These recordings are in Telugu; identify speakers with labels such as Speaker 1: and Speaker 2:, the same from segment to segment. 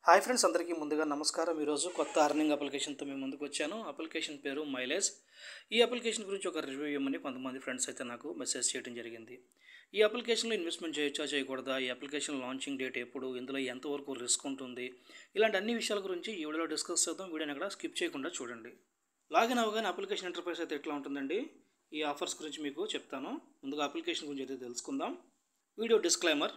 Speaker 1: హాయ్ ఫ్రెండ్స్, అందరికీ ముందుగా నమస్కారం. ఈరోజు కొత్త అర్నింగ్ అప్లికేషన్తో మేము ముందుకు వచ్చాను. అప్లికేషన్ పేరు మైలేజ్. ఈ అప్లికేషన్ గురించి ఒక రివ్యూ ఇవ్వమని కొంతమంది ఫ్రెండ్స్ అయితే నాకు మెసేజ్ చేయడం జరిగింది. ఈ అప్లికేషన్లో ఇన్వెస్ట్మెంట్ చేయొచ్చా చేయకూడదా, ఈ అప్లికేషన్ లాంచింగ్ డేట్ ఎప్పుడు, ఇందులో ఎంతవరకు రిస్క్ ఉంటుంది, ఇలాంటి అన్ని విషయాల గురించి ఈ వీడియోలో డిస్కస్ చేద్దాం. వీడియోని అక్కడ స్కిప్ చేయకుండా చూడండి. లాగిన్ అవ్వగానే అప్లికేషన్ ఇంటర్ఫేస్ అయితే ఎట్లా ఉంటుందండి, ఈ ఆఫర్స్ గురించి మీకు చెప్తాను. ముందుగా అప్లికేషన్ గురించి అయితే తెలుసుకుందాం. వీడియో డిస్క్లైమర్: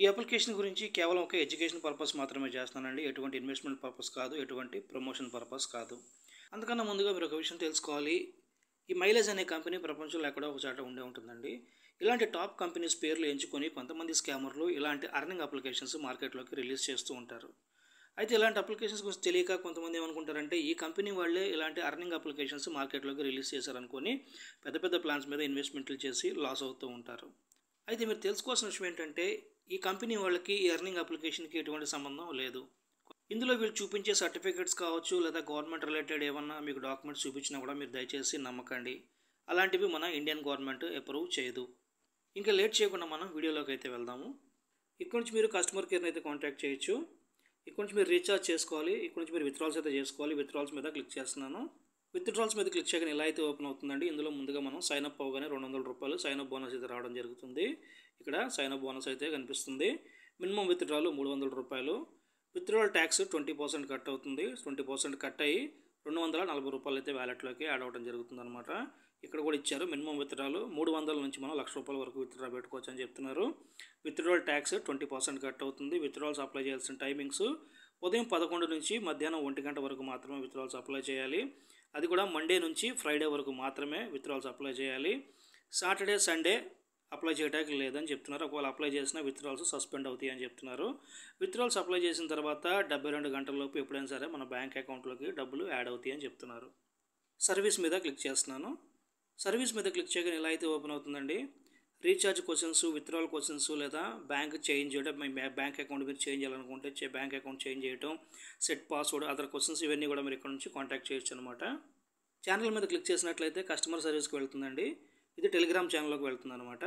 Speaker 1: ఈ అప్లికేషన్ గురించి కేవలం ఒక ఎడ్యుకేషన్ పర్పస్ మాత్రమే చేస్తున్నానండి. ఎటువంటి ఇన్వెస్ట్మెంట్ పర్పస్ కాదు, ఎటువంటి ప్రమోషన్ పర్పస్ కాదు. అందుకన్నా ముందుగా మీరు ఒక విషయం తెలుసుకోవాలి. ఈ మైలేజ్ అనే కంపెనీ ప్రపంచంలో ఎక్కడో ఒక చోట ఉండే ఉంటుందండి. ఇలాంటి టాప్ కంపెనీస్ పేర్లు ఎంచుకొని కొంతమంది స్కామర్లు ఇలాంటి అర్నింగ్ అప్లికేషన్స్ మార్కెట్లోకి రిలీజ్ చేస్తూ ఉంటారు. అయితే ఇలాంటి అప్లికేషన్స్ గురించి తెలియక కొంతమంది ఏమనుకుంటారంటే, ఈ కంపెనీ వాళ్ళే ఇలాంటి అర్నింగ్ అప్లికేషన్స్ మార్కెట్లోకి రిలీజ్ చేశారనుకొని పెద్ద పెద్ద ప్లాన్స్ మీద ఇన్వెస్ట్మెంట్లు చేసి లాస్ అవుతూ ఉంటారు. అయితే మీరు తెలుసుకోవాల్సిన విషయం ఏంటంటే, ఈ కంపెనీ వాళ్ళకి ఈ ఎర్నింగ్ అప్లికేషన్కి ఎటువంటి సంబంధం లేదు. ఇందులో వీళ్ళు చూపించే సర్టిఫికేట్స్ కావచ్చు, లేదా గవర్నమెంట్ రిలేటెడ్ ఏమన్నా మీకు డాక్యుమెంట్స్ చూపించినా కూడా మీరు దయచేసి నమ్మకండి. అలాంటివి మన ఇండియన్ గవర్నమెంట్ అప్రూవ్ చేయదు. ఇంకా లేట్ చేయకుండా మనం వీడియోలోకి అయితే వెళ్దాము. ఇక్కడ నుంచి మీరు కస్టమర్ కేర్ని అయితే కాంటాక్ట్ చేయొచ్చు. ఇక్కడ నుంచి మీరు రీఛార్జ్ చేసుకోవాలి. ఇక్కడ నుంచి మీరు విత్డ్రాల్స్ అయితే చేసుకోవాలి. విత్డ్రాల్స్ మీద క్లిక్ చేస్తున్నాను. విత్డ్రాల్స్ మీద క్లిక్ చేయగానే ఇలా అయితే ఓపెన్ అవుతుందండి. ఇందులో ముందుగా మనం సైన్ అప్ అవ్వగానే ₹200 సైన్ అప్ బోనస్ అయితే రావడం జరుగుతుంది. ఇక్కడ సైన్ అప్ బోనస్ అయితే కనిపిస్తుంది. Minimum withdrawal ₹300. Withdrawal tax 20% cut అవుతుంది. 20% కట్ అయ్యి ₹240 అయితే వ్యాలెట్లోకి యాడ్ అవ్వడం జరుగుతుంది అనమాట. ఇక్కడ కూడా ఇచ్చారు మినిమం విత్డ్రాలు 300 నుంచి మనం ₹1,00,000 వరకు విత్డ్రా పెట్టుకోవచ్చు అని చెప్తున్నారు. విత్డ్రాల్ ట్యాక్స్ 20% కట్ అవుతుంది. విత్డ్రాల్స్ అప్లై చేయాల్సిన టైమింగ్స్ ఉదయం 11 నుంచి మధ్యాహ్నం 1 గంట వరకు మాత్రమే విత్డ్రాల్స్ అప్లై చేయాలి. అది కూడా మండే నుంచి ఫ్రైడే వరకు మాత్రమే విత్డ్రాల్స్ అప్లై చేయాలి. సాటర్డే సండే అప్లై చేయడానికి లేదని చెప్తున్నారు. ఒకవేళ అప్లై చేసినా విత్డ్రాల్స్ సస్పెండ్ అవుతాయి అని చెప్తున్నారు. విత్డ్రాల్స్ అప్లై చేసిన తర్వాత 72 గంటలలోపు ఎప్పుడైనా సరే మన బ్యాంక్ అకౌంట్లోకి డబ్బులు యాడ్ అవుతాయి అని చెప్తున్నారు. సర్వీస్ మీద క్లిక్ చేస్తున్నాను. సర్వీస్ మీద క్లిక్ చేయగానే ఇలా అయితే ఓపెన్ అవుతుందండి. రీఛార్జ్ క్వశ్చన్స్, విత్డ్రాల్ క్వశ్చన్స్, లేదా బ్యాంక్ చేంజ్ చేయడం, మీ బ్యాంక్ అకౌంట్ మీరు చేంజ్ చేయాలనుకుంటే బ్యాంక్ అకౌంట్ చేంజ్ చేయడం, సెట్ పాస్వర్డ్, అదర్ క్వశ్చన్స్ ఇవన్నీ కూడా మీరు ఇక్కడ నుంచి కాంటాక్ట్ చేయొచ్చు అనమాట. ఛానల్ మీద క్లిక్ చేసినట్లయితే కస్టమర్ సర్వీస్కి వెళ్తుందండి. ఇది టెలిగ్రామ్ ఛానల్లోకి వెళ్తుంది అనమాట.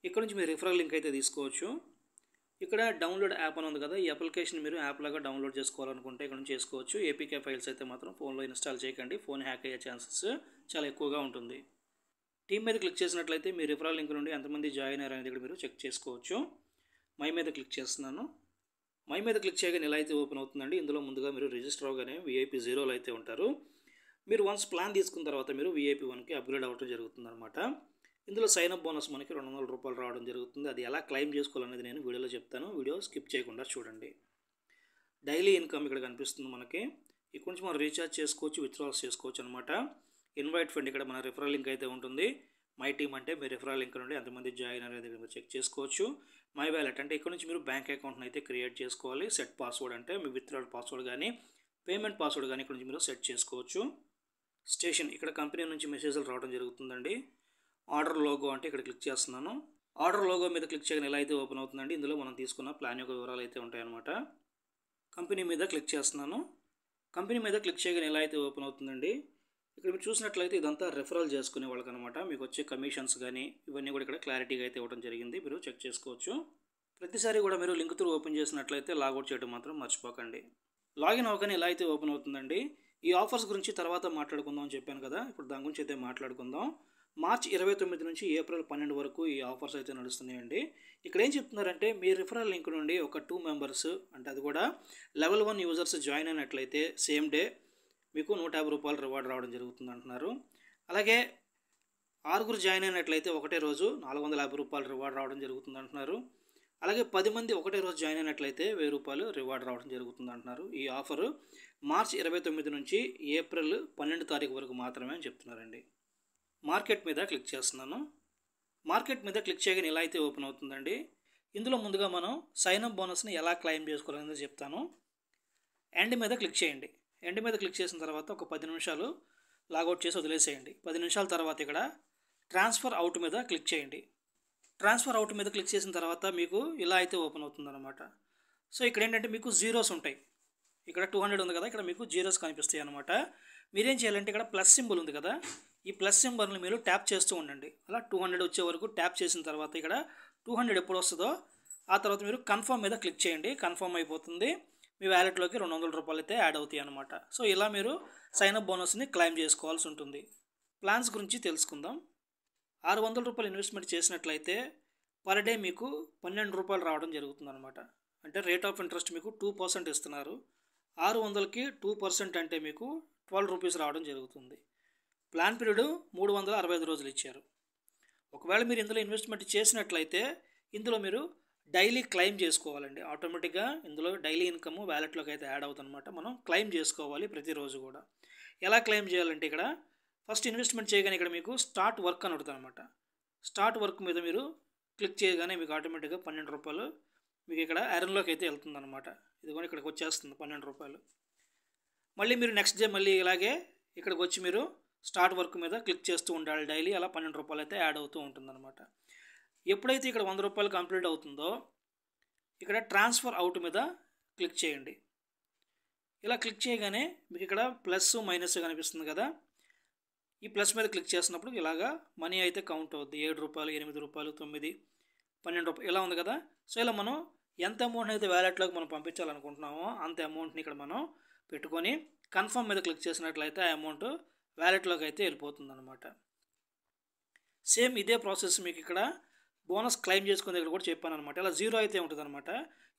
Speaker 1: ఇక్కడ నుంచి మీరు రిఫరల్ లింక్ అయితే తీసుకోవచ్చు. ఇక్కడ డౌన్లోడ్ యాప్ అని ఉంది కదా, ఈ అప్లికేషన్ మీరు యాప్ లాగా డౌన్లోడ్ చేసుకోవాలనుకుంటే ఇక్కడ నుంచి చేసుకోవచ్చు. ఏపీకే ఫైల్స్ అయితే మాత్రం ఫోన్లో ఇన్స్టాల్ చేయకండి. ఫోన్ హ్యాక్ అయ్యే ఛాన్సెస్ చాలా ఎక్కువగా ఉంటుంది. టీమ్ మీద క్లిక్ చేసినట్లయితే మీ రిఫరల్ లింక్ నుండి ఎంతమంది జాయిన్ అయ్యారు అనేది ఇక్కడ మీరు చెక్ చేసుకోవచ్చు. మై మీద క్లిక్ చేస్తున్నాను. మై మీద క్లిక్ చేయగానే ఇలా అయితే ఓపెన్ అవుతుందండి. ఇందులో ముందుగా మీరు రిజిస్టర్ అవగానే VIP 0లో అయితే ఉంటారు. మీరు వన్స్ ప్లాన్ తీసుకున్న తర్వాత మీరు VIP 1కి అప్గ్రేడ్ అవ్వడం జరుగుతుంది అనమాట. ఇందులో సైన్ అప్ బోనస్ మనకి ₹200 రావడం జరుగుతుంది. అది ఎలా క్లెయిమ్ చేసుకోవాలనేది నేను వీడియోలో చెప్తాను. వీడియో స్కిప్ చేయకుండా చూడండి. డైలీ ఇన్కమ్ ఇక్కడ కనిపిస్తుంది మనకి. ఇక్కడ నుంచి మనం రీఛార్జ్ చేసుకోవచ్చు, విత్డ్రాల్స్ చేసుకోవచ్చు అనమాట. ఇన్వైట్ ఫ్రెండ్, ఇక్కడ మన రిఫరల్ లింక్ అయితే ఉంటుంది. మై టీమ్ అంటే మీ రిఫరల్ లింక్ నుండి ఎంతమంది జాయిన్ అనేది మీరు చెక్ చేసుకోవచ్చు. మై వ్యాలెట్ అంటే ఇక్కడ నుంచి మీరు బ్యాంక్ అకౌంట్ని అయితే క్రియేట్ చేసుకోవాలి. సెట్ పాస్వర్డ్ అంటే మీ విత్డ్రాల్ పాస్వర్డ్ కానీ పేమెంట్ పాస్వర్డ్ కానీ ఇక్కడ నుంచి మీరు సెట్ చేసుకోవచ్చు. స్టేషన్, ఇక్కడ కంపెనీ నుంచి మెసేజ్లు రావడం జరుగుతుందండి. ఆర్డర్ లోగో అంటే ఇక్కడ క్లిక్ చేస్తున్నాను. ఆర్డర్ లోగో మీద క్లిక్ చేయగానే ఎలా అయితే ఓపెన్ అవుతుందండి. ఇందులో మనం తీసుకున్న ప్లాన్ యొక్క వివరాలు అయితే ఉంటాయన్నమాట. కంపెనీ మీద క్లిక్ చేస్తున్నాను. కంపెనీ మీద క్లిక్ చేయగానే ఎలా అయితే ఓపెన్ అవుతుందండి. ఇక్కడ మీరు చూసినట్లయితే ఇదంతా రెఫరల్ చేసుకునే వాళ్ళకి అనమాట. మీకు వచ్చే కమిషన్స్ కానీ ఇవన్నీ కూడా ఇక్కడ క్లారిటీగా అయితే ఇవ్వడం జరిగింది. మీరు చెక్ చేసుకోవచ్చు. ప్రతిసారి కూడా మీరు లింక్ త్రూ ఓపెన్ చేసినట్లయితే లాగౌట్ చేయడం మాత్రం మర్చిపోకండి. లాగిన్ అవ్వగానే ఎలా అయితే ఓపెన్ అవుతుందండి. ఈ ఆఫర్స్ గురించి తర్వాత మాట్లాడుకుందాం అని చెప్పాను కదా, ఇప్పుడు దాని గురించి అయితే మాట్లాడుకుందాం. మార్చి 29 నుంచి ఏప్రిల్ 12 వరకు ఈ ఆఫర్స్ అయితే నడుస్తున్నాయండి. ఇక్కడ ఏం చెప్తున్నారంటే, మీ రిఫరల్ లింక్ నుండి ఒక 2 మెంబర్స్, అంటే అది కూడా లెవెల్ 1 యూజర్స్ జాయిన్ అయినట్లయితే సేమ్ డే మీకు ₹150 రివార్డ్ రావడం జరుగుతుంది అంటున్నారు. అలాగే 6 జాయిన్ అయినట్లయితే ఒకటే రోజు ₹450 రివార్డ్ రావడం జరుగుతుంది అంటున్నారు. అలాగే 10 మంది ఒకటే రోజు జాయిన్ అయినట్లయితే ₹1000 రివార్డ్ రావడం జరుగుతుంది అంటున్నారు. ఈ ఆఫర్ మార్చి 29 నుంచి ఏప్రిల్ 12 తారీఖు వరకు మాత్రమే అని చెప్తున్నారండి. మార్కెట్ మీద క్లిక్ చేస్తున్నాను. మార్కెట్ మీద క్లిక్ చేయగానే ఇలా అయితే ఓపెన్ అవుతుందండి. ఇందులో ముందుగా మనం సైన్ అప్ బోనస్ని ఎలా క్లెయిమ్ చేసుకోవాలనేది చెప్తాను. ఎండ్ మీద క్లిక్ చేయండి. ఎండ్ మీద క్లిక్ చేసిన తర్వాత ఒక 10 నిమిషాలు లాగౌట్ చేసి వదిలేసేయండి. 10 నిమిషాల తర్వాత ఇక్కడ ట్రాన్స్ఫర్ అవుట్ మీద క్లిక్ చేయండి. ట్రాన్స్ఫర్ అవుట్ మీద క్లిక్ చేసిన తర్వాత మీకు ఇలా అయితే ఓపెన్ అవుతుందన్నమాట. సో ఇక్కడ ఏంటంటే మీకు జీరోస్ ఉంటాయి. ఇక్కడ 200 ఉంది కదా, ఇక్కడ మీకు జీరోస్ కనిపిస్తాయి అనమాట. మీరేం చేయాలంటే ఇక్కడ ప్లస్ సింబల్ ఉంది కదా, ఈ ప్లస్ సింబల్ని మీరు ట్యాప్ చేస్తూ ఉండండి. అలా 200 వచ్చే వరకు ట్యాప్ చేసిన తర్వాత ఇక్కడ 200 ఎప్పుడు వస్తుందో ఆ తర్వాత మీరు కన్ఫర్మ్ మీద క్లిక్ చేయండి. కన్ఫర్మ్ అయిపోతుంది. మీ వ్యాలెట్లోకి 200 రూపాయలు అయితే యాడ్ అవుతాయి అన్నమాట. సో ఇలా మీరు సైన్ అప్ బోనస్ని క్లెయిమ్ చేసుకోవాల్సి ఉంటుంది. ప్లాన్స్ గురించి తెలుసుకుందాం. 600 రూపాయలు ఇన్వెస్ట్మెంట్ చేసినట్లయితే పర్ డే మీకు 12 రూపాయలు రావడం జరుగుతుందన్నమాట. అంటే రేట్ ఆఫ్ ఇంట్రెస్ట్ మీకు 2% ఇస్తున్నారు. 600కి 2% అంటే మీకు 12 రూపీస్ రావడం జరుగుతుంది. ప్లాన్ పీరియడ్ 365 రోజులు ఇచ్చారు. ఒకవేళ మీరు ఇందులో ఇన్వెస్ట్మెంట్ చేసినట్లయితే ఇందులో మీరు డైలీ క్లెయిమ్ చేసుకోవాలండి. ఆటోమేటిక్గా ఇందులో డైలీ ఇన్కమ్ వ్యాలెట్లోకి అయితే యాడ్ అవుతుందన్నమాట. మనం క్లెయిమ్ చేసుకోవాలి ప్రతిరోజు కూడా. ఎలా క్లెయిమ్ చేయాలంటే ఇక్కడ ఫస్ట్ ఇన్వెస్ట్మెంట్ చేయగానే ఇక్కడ మీకు స్టార్ట్ వర్క్ అని ఉంటుంది అనమాట. స్టార్ట్ వర్క్ మీద మీరు క్లిక్ చేయగానే మీకు ఆటోమేటిక్గా 12 రూపాయలు మీకు ఇక్కడ ఎర్న్లోకి అయితే వెళ్తుందన్నమాట. ఇది కూడా ఇక్కడికి వచ్చేస్తుంది 12 రూపాయలు. మళ్ళీ మీరు నెక్స్ట్ డే మళ్ళీ ఇలాగే ఇక్కడికి వచ్చి మీరు స్టార్ట్ వర్క్ మీద క్లిక్ చేస్తూ ఉండాలి. డైలీ అలా 12 రూపాయలు అయితే యాడ్ అవుతూ ఉంటుందన్నమాట. ఎప్పుడైతే ఇక్కడ 100 రూపాయలు కంప్లీట్ అవుతుందో ఇక్కడ ట్రాన్స్ఫర్ అవుట్ మీద క్లిక్ చేయండి. ఇలా క్లిక్ చేయగానే మీకు ఇక్కడ ప్లస్ మైనస్ కనిపిస్తుంది కదా. ఈ ప్లస్ మీద క్లిక్ చేసినప్పుడు ఇలాగా మనీ అయితే కౌంట్ అవుద్ది. 7 రూపాయలు, 8 రూపాయలు, 9, 12 రూపాయలు ఇలా ఉంది కదా. సో ఇలా మనం ఎంత అమౌంట్ అయితే వ్యాలెట్లోకి మనం పంపించాలనుకుంటున్నామో అంత అమౌంట్ని ఇక్కడ మనం పెట్టుకొని కన్ఫర్మ్ మీద క్లిక్ చేసినట్లయితే ఆ అమౌంట్ వ్యాలెట్లోకి అయితే వెళ్ళిపోతుంది అనమాట. సేమ్ ఇదే ప్రాసెస్ మీకు ఇక్కడ బోనస్ క్లెయిమ్ చేసుకునే దగ్గర కూడా చెప్పాను అనమాట. ఇలా 0 అయితే ఉంటుంది అనమాట.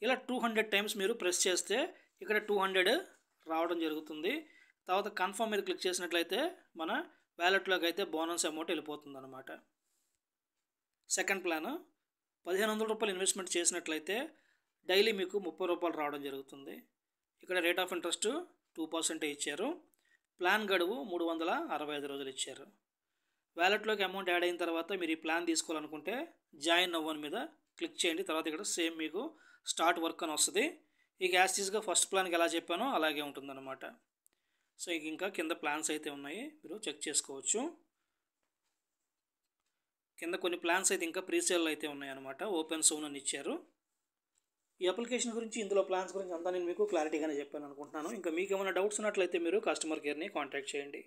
Speaker 1: ఇలా 200 టైమ్స్ మీరు ప్రెస్ చేస్తే ఇక్కడ 200 రావడం జరుగుతుంది. తర్వాత కన్ఫర్మ్ మీద క్లిక్ చేసినట్లయితే మన వ్యాలెట్లోకి అయితే బోనస్ అమౌంట్ వెళ్ళిపోతుంది అనమాట. సెకండ్ ప్లాన్ 1500 రూపాయలు ఇన్వెస్ట్మెంట్ చేసినట్లయితే డైలీ మీకు 30 రూపాయలు రావడం జరుగుతుంది. ఇక్కడ రేట్ ఆఫ్ ఇంట్రెస్ట్ 2% ఇచ్చారు. ప్లాన్ గడువు 365 రోజులు ఇచ్చారు. వ్యాలెట్లోకి అమౌంట్ యాడ్ అయిన తర్వాత మీరు ఈ ప్లాన్ తీసుకోవాలనుకుంటే జాయిన్ అవ్వని మీద క్లిక్ చేయండి. తర్వాత ఇక్కడ సేమ్ మీకు స్టార్ట్ వర్క్ అని వస్తుంది. ఇక యాస్టీస్గా ఫస్ట్ ప్లాన్కి ఎలా చెప్పానో అలాగే ఉంటుందన్నమాట. సో ఇంకా కింద ప్లాన్స్ అయితే ఉన్నాయి, మీరు చెక్ చేసుకోవచ్చు. కింద కొన్ని ప్లాన్స్ అయితే ఇంకా ప్రీసేల్ అయితే ఉన్నాయన్నమాట. ఓపెన్ సోన్ అని ఇచ్చారు. ఈ అప్లికేషన్ గురించి ఇందులో ప్లాన్స్ గురించి అంతా నేను మీకు క్లారిటీగానే చెప్పాను అనుకుంటున్నాను. ఇంకా మీకు ఏమైనా డౌట్స్ ఉన్నట్లయితే మీరు కస్టమర్ కేర్ని కాంటాక్ట్ చేయండి.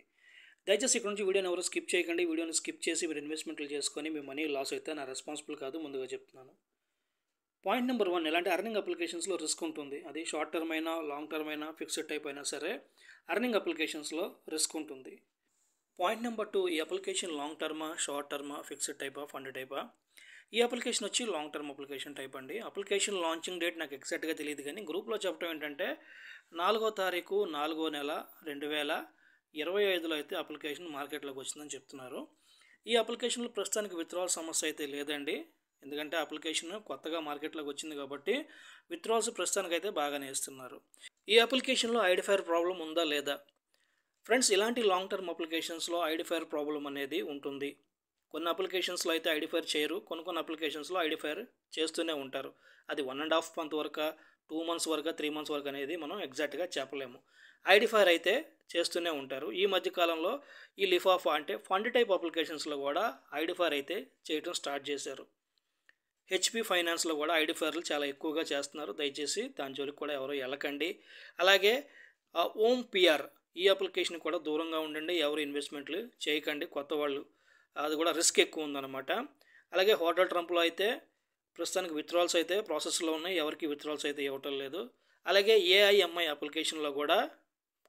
Speaker 1: దయచేసి ఇక్కడ నుంచి వీడియోని ఎవరు స్కిప్ చేయకండి. వీడియోని స్కిప్ చేసి మీరు ఇన్వెస్ట్మెంట్లు చేసుకొని మీ మనీ లాస్ అయితే నా రెస్పాన్సిబుల్ కాదు, ముందుగా చెప్తున్నాను. పాయింట్ నెంబర్ 1, ఎలాంటి అర్నింగ్ అప్లికేషన్స్లో రిస్క్ ఉంటుంది. అది షార్ట్ టర్మ్ అయినా లాంగ్ టర్మ్ అయినా ఫిక్స్డ్ టైప్ అయినా సరే అర్నింగ్ అప్లికేషన్స్లో రిస్క్ ఉంటుంది. పాయింట్ నెంబర్ 2, ఈ అప్లికేషన్ లాంగ్ టర్మా, షార్ట్ టర్మా, ఫిక్స్డ్ టైపా, ఫండ్ టైపా. ఈ అప్లికేషన్ వచ్చి లాంగ్ టర్మ్ అప్లికేషన్ టైప్ అండి. అప్లికేషన్ లాంచింగ్ డేట్ నాకు ఎగ్జాక్ట్గా తెలియదు, కానీ గ్రూప్లో చెప్పడం ఏంటంటే 4వ తారీఖు 4వ నెల 2025లో అయితే అప్లికేషన్ మార్కెట్లోకి వచ్చిందని చెప్తున్నారు. ఈ అప్లికేషన్లో ప్రస్తుతానికి విత్డ్రాల్ సమస్య అయితే లేదండి. ఎందుకంటే అప్లికేషన్ కొత్తగా మార్కెట్లోకి వచ్చింది కాబట్టి విత్డ్రాల్స్ ప్రస్తుతానికి అయితే బాగానే ఇస్తున్నారు. ఈ అప్లికేషన్లో ఐడెంటిఫైర్ ప్రాబ్లం ఉందా లేదా ఫ్రెండ్స్? ఇలాంటి లాంగ్ టర్మ్ అప్లికేషన్స్లో ఐడెంటిఫైర్ ప్రాబ్లం అనేది ఉంటుంది. కొన్ని అప్లికేషన్స్లో అయితే ఐడెంటిఫైర్ చేయరు, కొన్ని అప్లికేషన్స్లో ఐడెంటిఫైర్ చేస్తూనే ఉంటారు. అది 1.5 మంత్ వరకు, 2 మంత్స్ వరకు, 3 మంత్స్ వరకు అనేది మనం ఎగ్జాక్ట్గా చెప్పలేము. ఐడెంటిఫైర్ అయితే చేస్తూనే ఉంటారు. ఈ మధ్యకాలంలో ఈ లిఫాఫా అంటే ఫండ్ టైప్ అప్లికేషన్స్లో కూడా ఐడెంటిఫైర్ అయితే చేయడం స్టార్ట్ చేశారు. హెచ్పి ఫైనాన్స్లో కూడా ఐడెంటిఫైర్లు చాలా ఎక్కువగా చేస్తున్నారు. దయచేసి దాని జోలికి కూడా ఎవరు వెళ్ళకండి. అలాగే ఓమ్ పిఆర్ ఈ అప్లికేషన్ కూడా దూరంగా ఉండండి. ఎవరు ఇన్వెస్ట్మెంట్లు చేయకండి కొత్త వాళ్ళు, అది కూడా రిస్క్ ఎక్కువ ఉందన్నమాట. అలాగే హోటల్ ట్రంప్లో అయితే ప్రస్తుతానికి విత్డ్రాల్స్ అయితే ప్రాసెస్లో ఉన్నాయి, ఎవరికి విత్డ్రాల్స్ అయితే ఇవ్వటం లేదు. అలాగే ఏఐఎంఐ అప్లికేషన్లో కూడా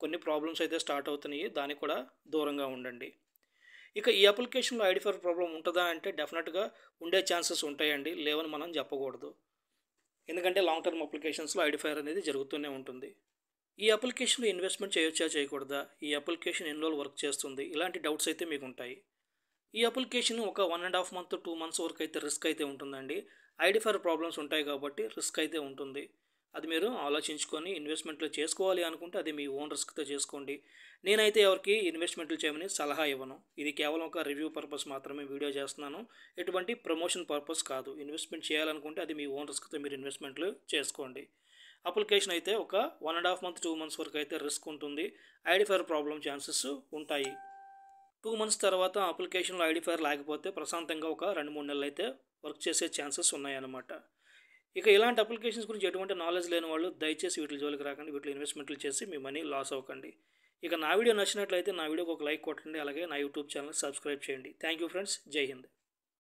Speaker 1: కొన్ని ప్రాబ్లమ్స్ అయితే స్టార్ట్ అవుతున్నాయి, దానికి కూడా దూరంగా ఉండండి. ఇక ఈ అప్లికేషన్లో ఐడెంటిఫైర్ ప్రాబ్లం ఉంటుందా అంటే డెఫినెట్గా ఉండే ఛాన్సెస్ ఉంటాయండి, లేవని మనం చెప్పకూడదు. ఎందుకంటే లాంగ్ టర్మ్ అప్లికేషన్స్లో ఐడెంటిఫైర్ అనేది జరుగుతూనే ఉంటుంది. ఈ అప్లికేషన్లో ఇన్వెస్ట్మెంట్ చేయొచ్చా చేయకూడదా, ఈ అప్లికేషన్ ఎన్ని రోజులు వర్క్ చేస్తుంది, ఇలాంటి డౌట్స్ అయితే మీకు ఉంటాయి. ఈ అప్లికేషన్ ఒక 1.5 మంత్ 2 మంత్స్ వరకు అయితే రిస్క్ అయితే ఉంటుందండి. ఐడెంటిఫైర్ ప్రాబ్లమ్స్ ఉంటాయి కాబట్టి రిస్క్ అయితే ఉంటుంది. అది మీరు ఆలోచించుకొని ఇన్వెస్ట్మెంట్లు చేసుకోవాలి అనుకుంటే అది మీ ఓన్ రిస్క్తో చేసుకోండి. నేనైతే ఎవరికి ఇన్వెస్ట్మెంట్లు చేయమని సలహా ఇవ్వను. ఇది కేవలం ఒక రివ్యూ పర్పస్ మాత్రమే వీడియో చేస్తున్నాను, ఎటువంటి ప్రమోషన్ పర్పస్ కాదు. ఇన్వెస్ట్మెంట్ చేయాలనుకుంటే అది మీ ఓన్ రిస్క్తో మీరు ఇన్వెస్ట్మెంట్లు చేసుకోండి. అప్లికేషన్ అయితే ఒక 1.5 మంత్ 2 మంత్స్ వరకు అయితే రిస్క్ ఉంటుంది. ఐడెంటిఫైర్ ప్రాబ్లం ఛాన్సెస్ ఉంటాయి. 2 మంత్స్ తర్వాత అప్లికేషన్లో ఐడెంటిఫైర్ లేకపోతే ప్రశాంతంగా ఒక 2-3 నెలలు అయితే వర్క్ చేసే ఛాన్సెస్ ఉన్నాయన్నమాట. ఇక ఇలాంటి అప్లికేషన్స్ గురించి ఎటువంటి నాలెడ్జ్ లేని వాళ్ళు దయచేసి వీటి జోలికి రాకండి, వీటిలో ఇన్వెస్ట్మెంట్లు చేసి మీ మనీ లాస్ అవ్వకండి. ఇక నా వీడియో నచ్చినట్లయితే నా వీడియోకి ఒక లైక్ కొట్టండి, అలాగే నా యూట్యూబ్ ఛానల్ సబ్స్క్రైబ్ చేయండి. థ్యాంక్ యూ ఫ్రెండ్స్, జై హింద్.